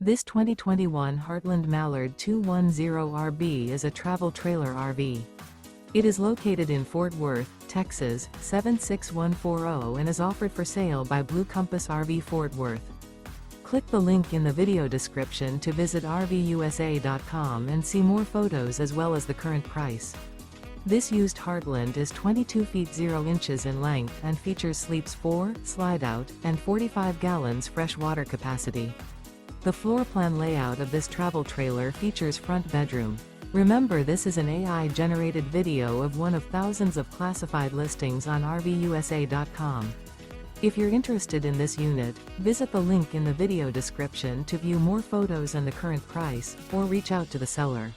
This 2021 Heartland Mallard 210RB is a travel trailer RV. It is located in Fort Worth, Texas, 76140 and is offered for sale by Blue Compass RV Fort Worth. Click the link in the video description to visit RVUSA.com and see more photos as well as the current price. This used Heartland is 22 feet 0 inches in length and features sleeps 4, slide-out, and 45 gallons fresh water capacity. The floor plan layout of this travel trailer features front bedroom. Remember, this is an AI-generated video of one of thousands of classified listings on RVUSA.com. If you're interested in this unit, visit the link in the video description to view more photos and the current price, or reach out to the seller.